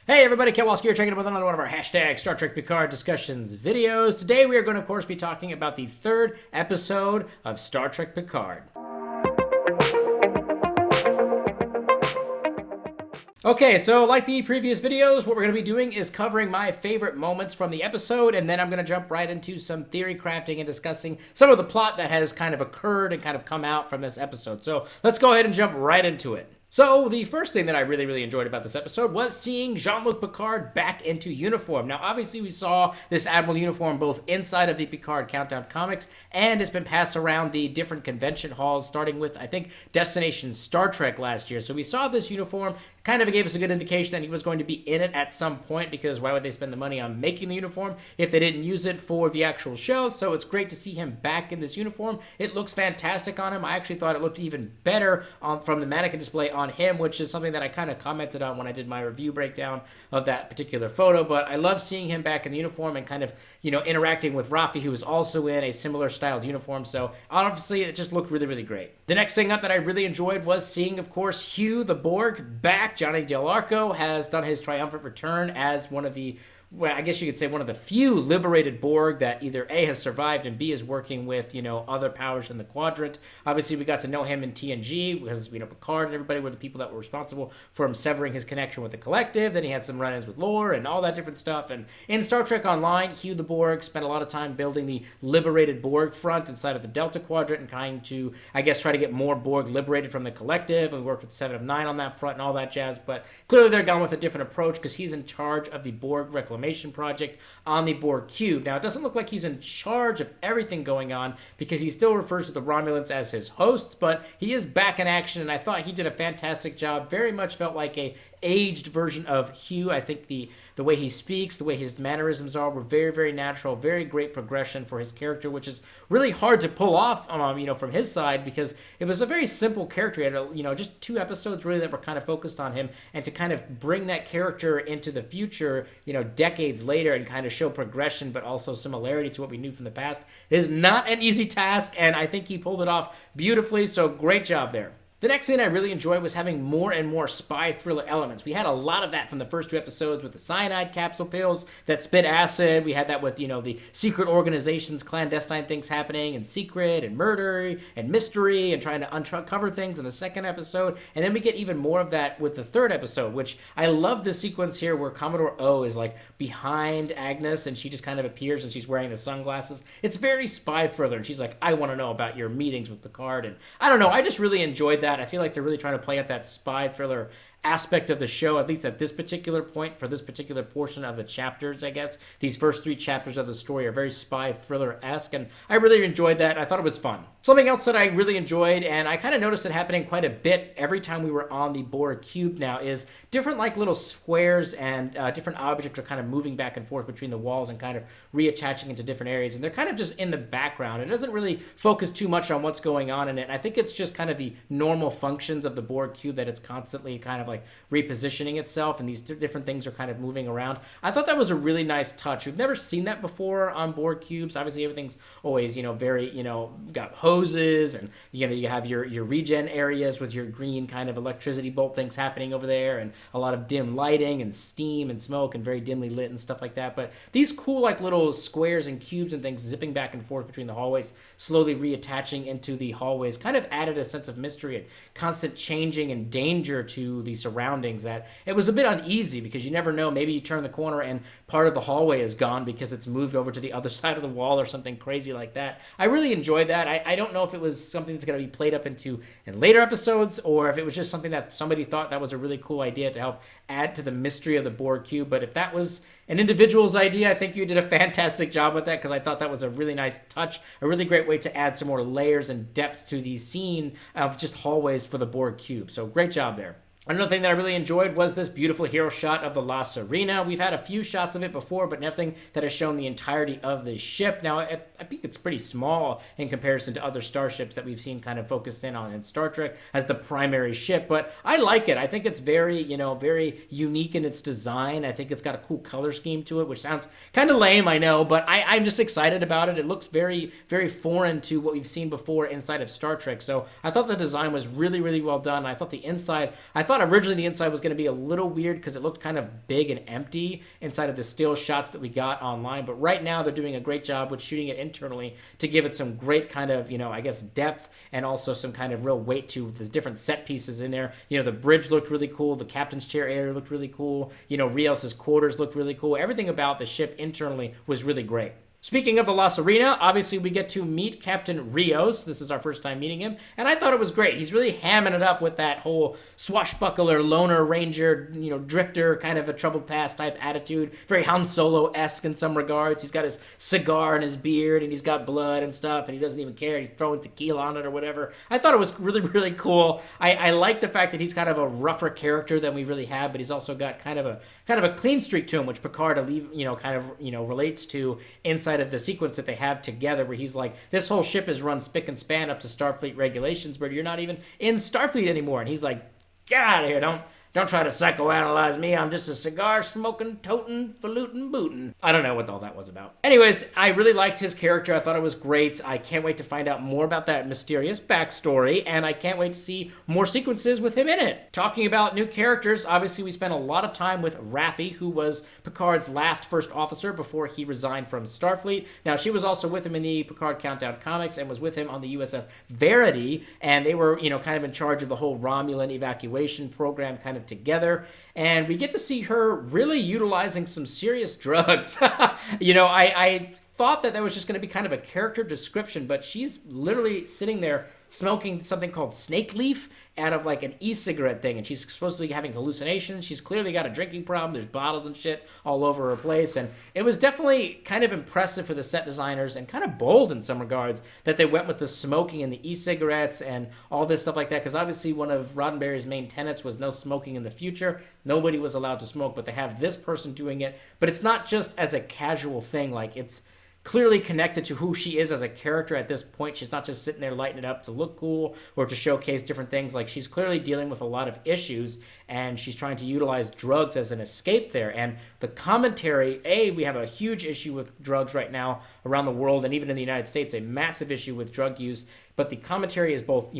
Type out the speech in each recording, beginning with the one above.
Hey everybody, Ketwolski here, checking in with another one of our hashtag Star Trek Picard discussions videos. Today we are going to, of course, be talking about the third episode of Star Trek Picard. Okay, so like the previous videos, what we're going to be doing is covering my favorite moments from the episode, and then I'm going to jump right into some theory crafting and discussing some of the plot that has kind of occurred and kind of come out from this episode. So let's go ahead and jump right into it. So, the first thing that I really enjoyed about this episode was seeing JeanLuc Picard back into uniform. Now, obviously, we saw this Admiral uniform both inside of the Picard Countdown comics, and it's been passed around the different convention halls, starting with, I think, Destination Star Trek last year. So we saw this uniform, kind of gave us a good indication that he was going to be in it at some point, because why would they spend the money on making the uniform if they didn't use it for the actual show? So it's great to see him back in this uniform. It looks fantastic on him. I actually thought it looked even better from the mannequin display on him, which is something that I kind of commented on when I did my review breakdown of that particular photo. But I love seeing him back in the uniform and kind of, interacting with Rafi, who is also in a similar styled uniform. So honestly, it just looked really great. The next thing up that I really enjoyed was seeing, of course, Hugh the Borg back. Johnny Dell'Arco has done his triumphant return as one of the, well, I guess you could say one of the few liberated Borg that either A, has survived, and B, is working with, other powers in the quadrant. Obviously, we got to know him in TNG, because, Picard and everybody were the people that were responsible for him severing his connection with the collective. Then he had some run-ins with Lore and all that different stuff. And in Star Trek Online, Hugh the Borg spent a lot of time building the liberated Borg front inside of the Delta Quadrant and trying to, I guess, try to get more Borg liberated from the collective. And we worked with 7 of 9 on that front and all that jazz. But clearly they're gone with a different approach, because he's in charge of the Borg Reclamation project on the Borg Cube. Now, it doesn't look like he's in charge of everything going on, because he still refers to the Romulans as his hosts, but he is back in action, and I thought he did a fantastic job. Very much felt like a aged version of Hugh. I think the way he speaks, the way his mannerisms are, were very natural, very great progression for his character, which is really hard to pull off, from his side, because it was a very simple character. He had, just 2 episodes really that were kind of focused on him, and to kind of bring that character into the future, decades later, and kind of show progression, but also similarity to what we knew from the past, is not an easy task, and I think he pulled it off beautifully, so great job there. The next thing I really enjoyed was having more and more spy thriller elements. We had a lot of that from the first 2 episodes with the cyanide capsule pills that spit acid. We had that with, the secret organizations, clandestine things happening, and secret, and murder, and mystery, and trying to uncover things in the second episode. And then we get even more of that with the third episode, which I love the sequence here where Commodore O is like behind Agnes, and she just kind of appears, and she's wearing the sunglasses. It's very spy thriller, and she's like, I want to know about your meetings with Picard. And I don't know, I just really enjoyed that. I feel like they're really trying to play up that spy thriller aspect of the show, at least at this particular point, for this particular portion of the chapters, I guess. These first 3 chapters of the story are very spy thriller-esque, and I really enjoyed that. I thought it was fun. Something else that I really enjoyed, and I kind of noticed it happening quite a bit every time we were on the Borg Cube now, is different like little squares and different objects are kind of moving back and forth between the walls and kind of reattaching into different areas, and they're kind of just in the background. It doesn't really focus too much on what's going on in it. I think it's just kind of the normal functions of the Borg Cube, that it's constantly kind of like repositioning itself, and these different things are kind of moving around. I thought that was a really nice touch. We've never seen that before on Borg Cubes. Obviously, everything's always, very, got hoses, and, you have your regen areas with your green kind of electricity bolt things happening over there, and a lot of dim lighting and steam and smoke and very dimly lit and stuff like that. But these cool, like, little squares and cubes and things zipping back and forth between the hallways, slowly reattaching into the hallways, kind of added a sense of mystery and constant changing and danger to the surroundings, that it was a bit uneasy, because you never know, maybe you turn the corner and part of the hallway is gone because it's moved over to the other side of the wall or something crazy like that. I really enjoyed that. I don't know if it was something that's going to be played up into in later episodes, or if it was just something that somebody thought that was a really cool idea to help add to the mystery of the Borg Cube. But if that was an individual's idea, I think you did a fantastic job with that, because I thought that was a really nice touch, a really great way to add some more layers and depth to the scene of just hallways for the Borg Cube. So great job there. Another thing that I really enjoyed was this beautiful hero shot of the La Sirena. We've had a few shots of it before, but nothing that has shown the entirety of the ship. Now, I think it's pretty small in comparison to other starships that we've seen kind of focused in on in Star Trek as the primary ship, but I like it. I think it's very, very unique in its design. I think it's got a cool color scheme to it, which sounds kind of lame, I know, but I'm just excited about it. It looks very, very foreign to what we've seen before inside of Star Trek, so I thought the design was really, really well done. I thought the inside, I thought thought originally the inside was going to be a little weird because it looked kind of big and empty inside of the still shots that we got online. But right now they're doing a great job with shooting it internally to give it some great kind of, I guess, depth and also some kind of real weight to the different set pieces in there. The bridge looked really cool. The captain's chair area looked really cool. Rios' quarters looked really cool. Everything about the ship internally was really great. Speaking of the La Sirena, obviously we get to meet Captain Rios. This is our first time meeting him, and I thought it was great. He's really hamming it up with that whole swashbuckler, loner ranger, drifter, kind of a troubled past type attitude. Very Han Solo-esque in some regards. He's got his cigar and his beard, and he's got blood and stuff, and he doesn't even care. He's throwing tequila on it or whatever. I thought it was really, really cool. I like the fact that he's kind of a rougher character than we really have, but he's also got kind of a clean streak to him, which Picard, relates to inside of the sequence that they have together, where he's like, this whole ship is run spick and span up to Starfleet regulations, but you're not even in Starfleet anymore. And he's like, get out of here, don't try to psychoanalyze me. I'm just a cigar-smoking, toting, falutin' bootin'. I don't know what all that was about. Anyways, I really liked his character. I thought it was great. I can't wait to find out more about that mysterious backstory, and I can't wait to see more sequences with him in it. Talking about new characters, obviously we spent a lot of time with Rafi, who was Picard's last first officer before he resigned from Starfleet. Now, she was also with him in the Picard Countdown comics and was with him on the USS Verity, and they were, kind of in charge of the whole Romulan evacuation program kind of together, and we get to see her really utilizing some serious drugs. I thought that was just going to be kind of a character description, but she's literally sitting there smoking something called snake leaf out of like an e-cigarette thing, and she's supposed to be having hallucinations. She's clearly got a drinking problem. There's bottles and shit all over her place, and it was definitely kind of impressive for the set designers and kind of bold in some regards that they went with the smoking and the e-cigarettes and all this stuff like that, because obviously one of Roddenberry's main tenets was no smoking in the future. Nobody was allowed to smoke, but they have this person doing it, but it's not just as a casual thing. Like, it's clearly connected to who she is as a character at this point. She's not just sitting there lighting it up to look cool or to showcase different things. Like, she's clearly dealing with a lot of issues, and she's trying to utilize drugs as an escape there. And the commentary, we have a huge issue with drugs right now around the world, and even in the United States, a massive issue with drug use. But the commentary is both,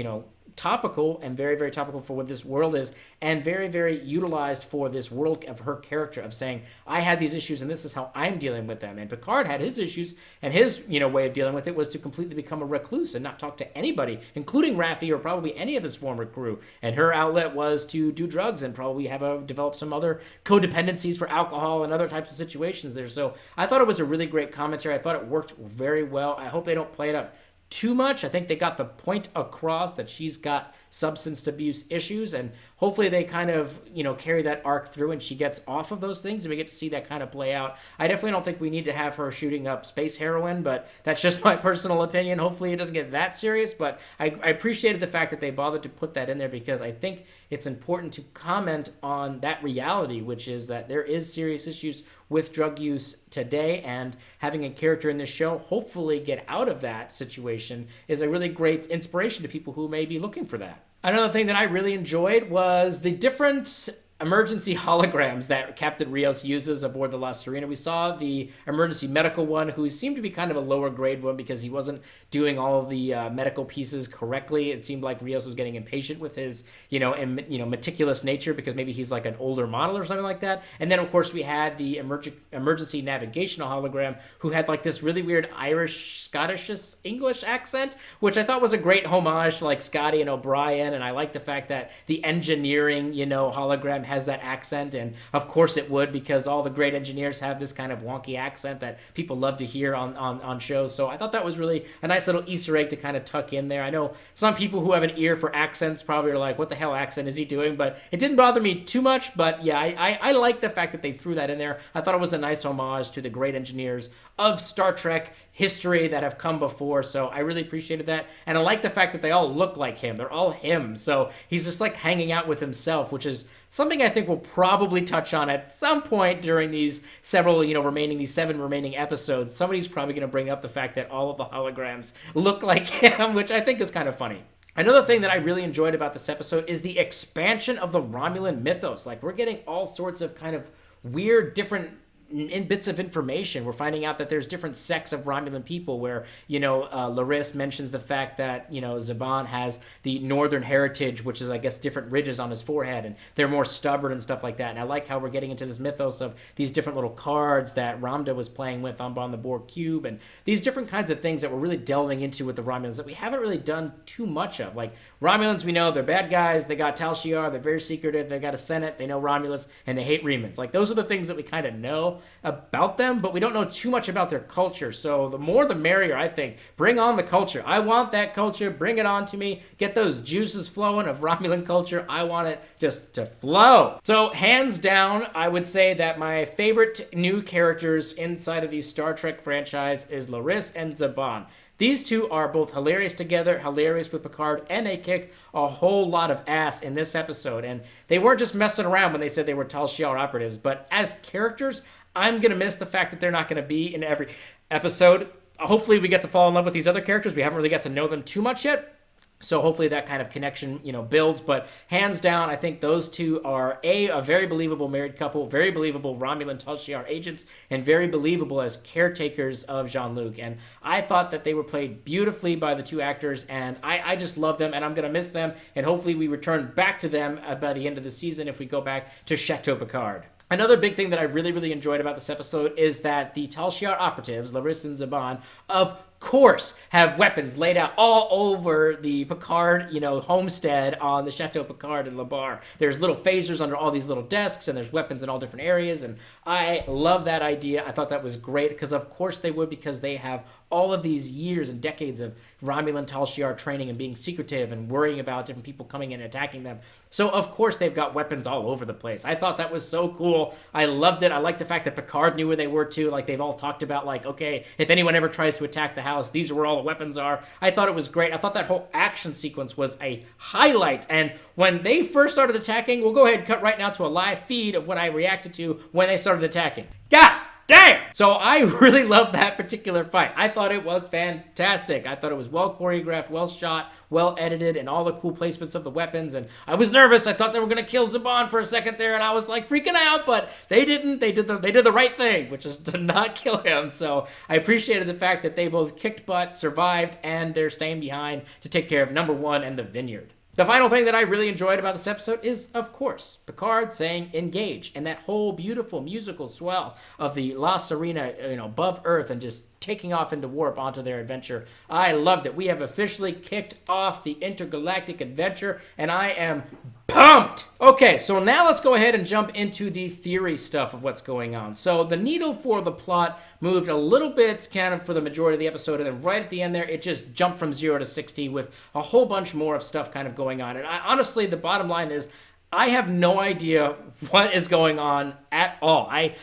topical and very, very topical for what this world is, and very, very utilized for this world of her character of saying, I had these issues and this is how I'm dealing with them. And Picard had his issues, and his way of dealing with it was to completely become a recluse and not talk to anybody, including Rafi or probably any of his former crew. And her outlet was to do drugs and probably develop some other codependencies for alcohol and other types of situations there. So I thought it was a really great commentary. I thought it worked very well. I hope they don't play it up too much. I think they got the point across that she's got substance abuse issues, and hopefully they kind of, carry that arc through and she gets off of those things and we get to see that kind of play out. I definitely don't think we need to have her shooting up space heroin, but that's just my personal opinion. Hopefully it doesn't get that serious, but I appreciated the fact that they bothered to put that in there, because I think it's important to comment on that reality, which is that there is serious issues with drug use today, and having a character in this show hopefully get out of that situation is a really great inspiration to people who may be looking for that. Another thing that I really enjoyed was the different emergency holograms that Captain Rios uses aboard the La Sirena. We saw the emergency medical one, who seemed to be kind of a lower grade one because he wasn't doing all of the medical pieces correctly. It seemed like Rios was getting impatient with his, meticulous nature, because maybe he's like an older model or something like that. And then, of course, we had the emergency navigational hologram, who had like this really weird Irish, Scottish, English accent, which I thought was a great homage to like Scotty and O'Brien. And I like the fact that the engineering, hologram has that accent, and of course it would, because all the great engineers have this kind of wonky accent that people love to hear on shows. So I thought that was really a nice little Easter egg to kind of tuck in there. I know some people who have an ear for accents probably are like, what the hell accent is he doing? But it didn't bother me too much. But yeah, I like the fact that they threw that in there. I thought it was a nice homage to the great engineers of Star Trek history that have come before, so I really appreciated that. And I like the fact that they all look like him. They're all him, so he's just like hanging out with himself, which is something I think we'll probably touch on at some point during these seven remaining episodes. Somebody's probably going to bring up the fact that all of the holograms look like him, which I think is kind of funny. Another thing that I really enjoyed about this episode is the expansion of the Romulan mythos. Like, we're getting all sorts of kind of weird, different in bits of information. We're finding out that there's different sects of Romulan people where, Laris mentions the fact that, Zhaban has the northern heritage, which is, I guess, different ridges on his forehead, and they're more stubborn and stuff like that. And I like how we're getting into this mythos of these different little cards that Ramda was playing with on the Borg Cube, and these different kinds of things that we're really delving into with the Romulans that we haven't really done too much of. Like, Romulans, we know they're bad guys, they got Tal Shiar, they're very secretive, they got a Senate, they know Romulus, and they hate Remans. Like, those are the things that we kind of know about them, but we don't know too much about their culture. So the more the merrier, I think. Bring on the culture. I want that culture. Bring it on to me. Get those juices flowing of Romulan culture. I want it just to flow. So hands down, I would say that my favorite new characters inside of the Star Trek franchise is Laris and Zhaban. These two are both hilarious together, hilarious with Picard, and they kick a whole lot of ass in this episode. And they weren't just messing around when they said they were Tal Shiar operatives, but as characters, I'm going to miss the fact that they're not going to be in every episode. Hopefully we get to fall in love with these other characters. We haven't really got to know them too much yet. So hopefully that kind of connection, builds. But hands down, I think those two are a very believable married couple, very believable Romulan Tal Shiar agents, and very believable as caretakers of JeanLuc. And I thought that they were played beautifully by the two actors, and I just love them, and I'm going to miss them. And hopefully we return back to them by the end of the season if we go back to Chateau Picard. Another big thing that I really, really enjoyed about this episode is that the Tal Shiar operatives, Laris and Zhaban, of course, have weapons laid out all over the Picard, homestead on the Chateau Picard in Labar. There's little phasers under all these little desks, and there's weapons in all different areas, and I love that idea. I thought that was great, because of course they would, because they have all of these years and decades of Romulan Tal Shiar training and being secretive and worrying about different people coming in and attacking them. So, of course, they've got weapons all over the place. I thought that was so cool. I loved it. I liked the fact that Picard knew where they were, too. Like, they've all talked about, like, okay, if anyone ever tries to attack the house, these are where all the weapons are. I thought it was great. I thought that whole action sequence was a highlight. And when they first started attacking, we'll go ahead and cut right now to a live feed of what I reacted to when they started attacking. God damn! So I really loved that particular fight. I thought it was fantastic. I thought it was well choreographed, well shot, well edited, and all the cool placements of the weapons. And I was nervous. I thought they were going to kill Zhaban for a second there, and I was like freaking out, but they didn't. They did the right thing, which is to not kill him. So I appreciated the fact that they both kicked butt, survived, and they're staying behind to take care of number one and the vineyard. The final thing that I really enjoyed about this episode is, of course, Picard saying engage, and that whole beautiful musical swell of the La Sirena, above Earth, and just taking off into warp onto their adventure. I loved it. We have officially kicked off the intergalactic adventure, and I am pumped! Okay, so now let's go ahead and jump into the theory stuff of what's going on. So the needle for the plot moved a little bit kind of for the majority of the episode, and then right at the end there, it just jumped from 0 to 60 with a whole bunch more of stuff kind of going on. And honestly, the bottom line is, I have no idea what is going on at all. I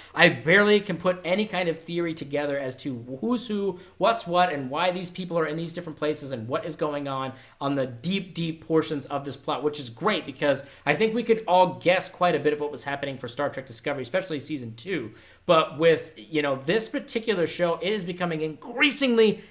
barely can put any kind of theory together as to who's who, what's what, and why these people are in these different places and what is going on the deep, deep portions of this plot, which is great because I think we could all guess quite a bit of what was happening for Star Trek Discovery, especially Season 2. But with, this particular show, it is becoming increasingly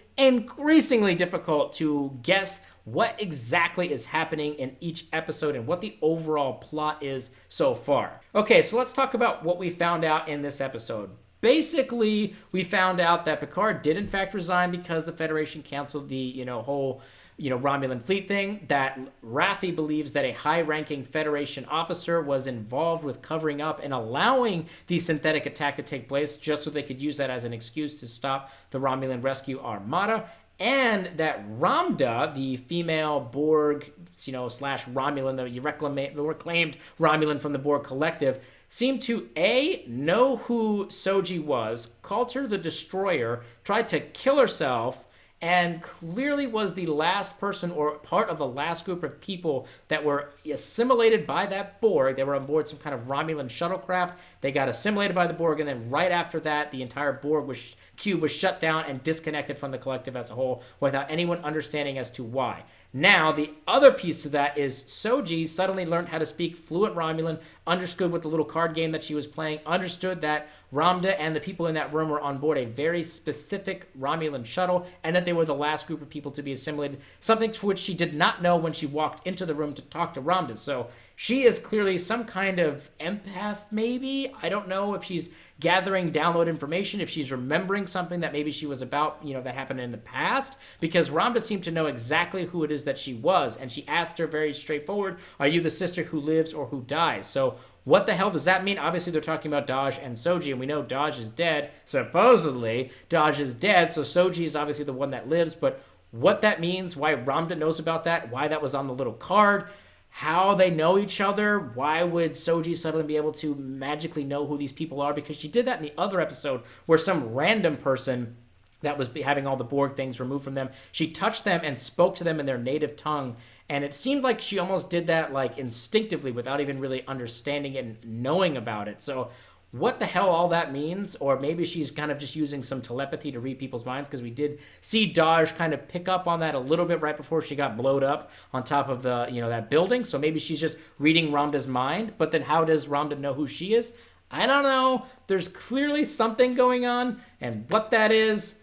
difficult to guess what exactly is happening in each episode and what the overall plot is so far. Okay, so let's talk about what we found out in this episode. Basically, we found out that Picard did in fact resign because the Federation canceled the, whole Romulan fleet thing, that Rafi believes that a high-ranking Federation officer was involved with covering up and allowing the synthetic attack to take place just so they could use that as an excuse to stop the Romulan rescue armada, and that Ramda, the female Borg, slash Romulan, the reclaimed Romulan from the Borg Collective, seemed to A, know who Soji was, called her the Destroyer, tried to kill herself, and clearly was the last person or part of the last group of people that were assimilated by that Borg. They were on board some kind of Romulan shuttlecraft. They got assimilated by the Borg, and then right after that, the entire Borg Cube was shut down and disconnected from the collective as a whole without anyone understanding as to why. Now, the other piece to that is Soji suddenly learned how to speak fluent Romulan, understood with the little card game that she was playing, understood that Ramda and the people in that room were on board a very specific Romulan shuttle, and that they were the last group of people to be assimilated, something to which she did not know when she walked into the room to talk to Ramda. So she is clearly some kind of empath, maybe. I don't know if she's gathering download information, if she's remembering something that maybe she was about, that happened in the past, because Rhonda seemed to know exactly who it is that she was, and she asked her very straightforward, are you the sister who lives or who dies? So what the hell does that mean? Obviously, they're talking about Daj and Soji, and we know Daj is dead. Supposedly, Daj is dead, so Soji is obviously the one that lives, but what that means, why Rhonda knows about that, why that was on the little card, how they know each other, why would Soji suddenly be able to magically know who these people are? Because she did that in the other episode where some random person that was having all the Borg things removed from them, she touched them and spoke to them in their native tongue, and it seemed like she almost did that like instinctively without even really understanding it and knowing about it. So what the hell all that means, or maybe she's kind of just using some telepathy to read people's minds, because we did see Daj kind of pick up on that a little bit right before she got blowed up on top of the, that building. So maybe she's just reading Rhonda's mind, but then how does Rhonda know who she is? I don't know. There's clearly something going on, and what that is,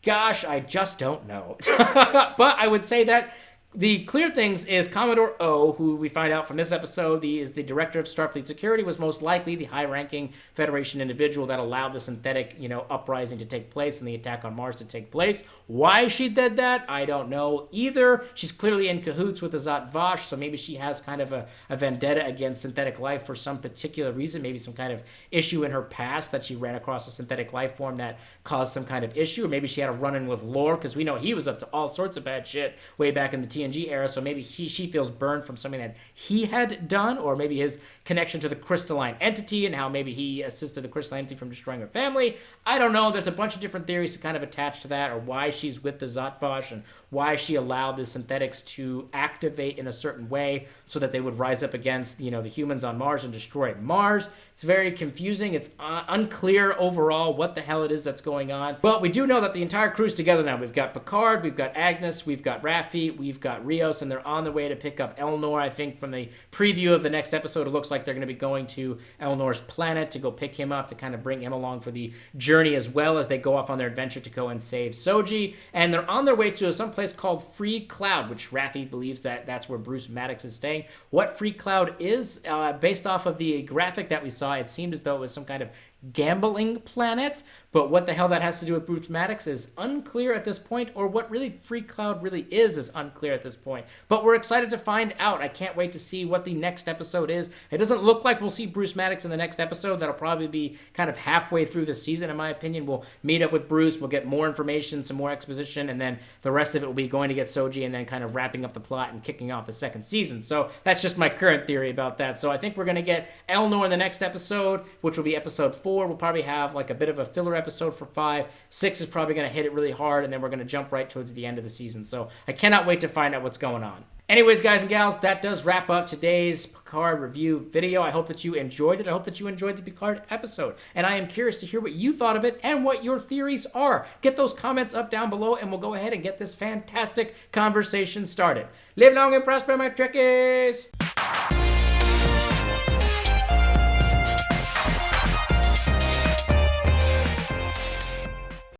gosh, I just don't know. But I would say that the clear things is Commodore O, who we find out from this episode is the director of Starfleet Security, was most likely the high-ranking Federation individual that allowed the synthetic, uprising to take place and the attack on Mars to take place. Why she did that, I don't know either. She's clearly in cahoots with the Zhat Vash, so maybe she has kind of a vendetta against synthetic life for some particular reason, maybe some kind of issue in her past that she ran across a synthetic life form that caused some kind of issue, or maybe she had a run-in with Lore, because we know he was up to all sorts of bad shit way back in the TNG era, so maybe she feels burned from something that he had done, or maybe his connection to the crystalline entity and how maybe he assisted the crystalline entity from destroying her family. I don't know. There's a bunch of different theories to kind of attach to that, or why she's with the Zhat Vash and why she allowed the synthetics to activate in a certain way so that they would rise up against, the humans on Mars and destroy Mars. It's very confusing. It's unclear overall what the hell it is that's going on. But we do know that the entire crew's together now. We've got Picard, we've got Agnes, we've got Rafi, we've got Rios, and they're on their way to pick up Elnor. I think from the preview of the next episode, it looks like they're going to be going to Elnor's planet to go pick him up, to kind of bring him along for the journey as well as they go off on their adventure to go and save Soji. And they're on their way to some place called Free Cloud, which Rafi believes that that's where Bruce Maddox is staying. What Free Cloud is, based off of the graphic that we saw, it seemed as though it was some kind of gambling planet, but what the hell that has to do with Bruce Maddox is unclear at this point, or what really Free Cloud really is unclear at this point. But we're excited to find out. I can't wait to see what the next episode is. It doesn't look like we'll see Bruce Maddox in the next episode. That'll probably be kind of halfway through the season, in my opinion. We'll meet up with Bruce, we'll get more information, some more exposition, and then the rest of it will be going to get Soji and then kind of wrapping up the plot and kicking off the second season. So that's just my current theory about that. So I think we're going to get Elnor in the next episode, which will be episode 4. We'll probably have like a bit of a filler episode for 5. 6 is probably going to hit it really hard, and then we're going to jump right towards the end of the season. So I cannot wait to find out what's going on. Anyways, guys and gals, that does wrap up today's Picard review video. I hope that you enjoyed it. I hope that you enjoyed the Picard episode. And I am curious to hear what you thought of it and what your theories are. Get those comments up down below, and we'll go ahead and get this fantastic conversation started. Live long and prosper, my Trekkies!